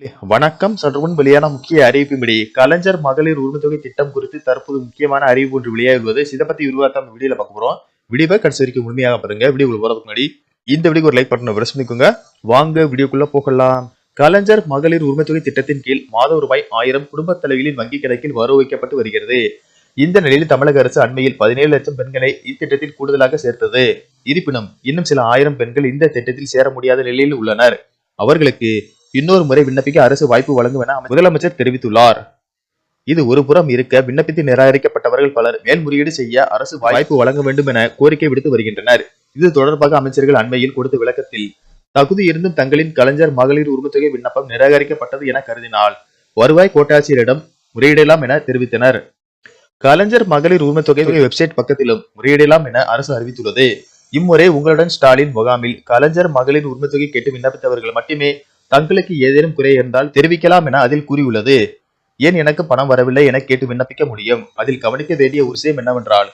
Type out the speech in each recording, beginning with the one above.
வணக்கம். சற்று முன் வெளியான முக்கிய அறிவிப்பின்படி கலைஞர் மகளிர் உரிமைத்தொகை திட்டம் குறித்து தற்போது முக்கியமான அறிவிப்பு ஒன்று வெளியாகியுள்ளது. இதை பத்தி விரிவாக அந்த வீடியோல பார்க்க போறோம். வீடியோவை கடைசி வரைக்கும் முழுமையாக பாருங்க. வீடியோ போறதுக்கு முன்னாடி இந்த வீடியோக்கு ஒரு லைக் பட்டனை பிரஸ் பண்ணிக்கோங்க. வாங்க வீடியோக்குள்ள போகலாம். கலைஞர் மகளிர் உரிமைத்தொகை திட்டத்தின் கீழ் மாதம் ரூபாய் 1000 குடும்ப தலைவிகளின் வங்கி கணக்கில் வரவு வைக்கப்பட்டு வருகிறது. இந்த நிலையில் தமிழக அரசு அண்மையில் 17 லட்சம் பெண்களை இத்திட்டத்தில் கூடுதலாக சேர்த்தது. இருப்பினும் இன்னும் சில 1000 பெண்கள் இந்த திட்டத்தில் சேர முடியாத நிலையில் உள்ளனர். அவர்களுக்கு இன்னொரு முறை விண்ணப்பிக்க அரசு வாய்ப்பு வழங்கும் என முதலமைச்சர் தெரிவித்துள்ளார். இது ஒரு புறம் இருக்க, விண்ணப்பித்து நிராகரிக்கப்பட்டவர்கள் பலர் மேல்முறையீடு செய்ய அரசு வாய்ப்பு வழங்க வேண்டும் என கோரிக்கை விடுத்து வருகின்றனர். இது தொடர்பாக அமைச்சர்கள் அண்மையில் கொடுத்த விளக்கத்தில், தகுதி இருந்தும் தங்களின் கலைஞர் மகளிர் உரிமைத்தொகை விண்ணப்பம் நிராகரிக்கப்பட்டது என கருதினால் வருவாய் கோட்டாட்சியரிடம் முறையிடலாம் என தெரிவித்தனர். கலைஞர் மகளிர் உரிமைத்தொகை வெப்சைட் பக்கத்திலும் முறையிடலாம் என அரசு அறிவித்துள்ளது. இம்முறை உங்களுடன் ஸ்டாலின் முகாமில் கலைஞர் மகளிர் உரிமைத்தொகை கேட்டு விண்ணப்பித்தவர்கள் மட்டுமே தங்களுக்கு ஏதேனும் குறை இருந்தால் தெரிவிக்கலாம் என அதில் கூறியுள்ளது. ஏன் எனக்கு பணம் வரவில்லை என கேட்டு விண்ணப்பிக்க முடியும். அதில் கவனிக்க வேண்டிய ஒரு விஷயம் என்னவென்றால்,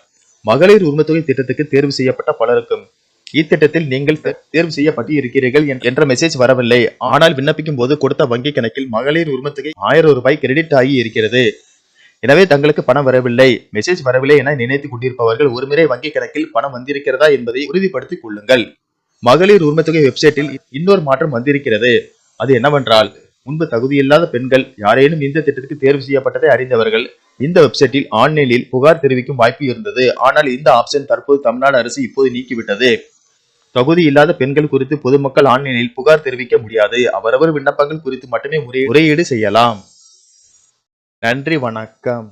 மகளிர் உரிமைத்தொகை திட்டத்துக்கு தேர்வு செய்யப்பட்ட பலருக்கும் இத்திட்டத்தில் நீங்கள் தேர்வு செய்யப்பட்டு இருக்கிறீர்கள் என்ற மெசேஜ் வரவில்லை. ஆனால் விண்ணப்பிக்கும் போது கொடுத்த வங்கி கணக்கில் மகளிர் உரிமைத்தொகை 1000 ரூபாய் கிரெடிட் ஆகி இருக்கிறது. எனவே தங்களுக்கு பணம் வரவில்லை, மெசேஜ் வரவில்லை என நினைத்துக் கொண்டிருப்பவர்கள் ஒருமுறை வங்கி கணக்கில் பணம் வந்திருக்கிறதா என்பதை உறுதிப்படுத்திக் கொள்ளுங்கள். மகளிர் உரிமைத்தொகை வெப்சைட்டில் இன்னொரு மாற்றம் வந்திருக்கிறது. அது என்னவென்றால், முன்பு தகுதியில்லாத பெண்கள் யாரேனும் இந்த திட்டத்துக்கு தேர்வு செய்யப்பட்டதை அறிந்தவர்கள் இந்த வெப்சைட்டில் ஆன்லைனில் புகார் தெரிவிக்கும் வாய்ப்பு இருந்தது. ஆனால் இந்த ஆப்ஷன் தற்போது தமிழ்நாடு அரசு இப்போது நீக்கிவிட்டது. தகுதி இல்லாத பெண்கள் குறித்து பொதுமக்கள் ஆன்லைனில் புகார் தெரிவிக்க முடியாது. அவரவர் விண்ணப்பங்கள் குறித்து மட்டுமே முறையீடு செய்யலாம். நன்றி, வணக்கம்.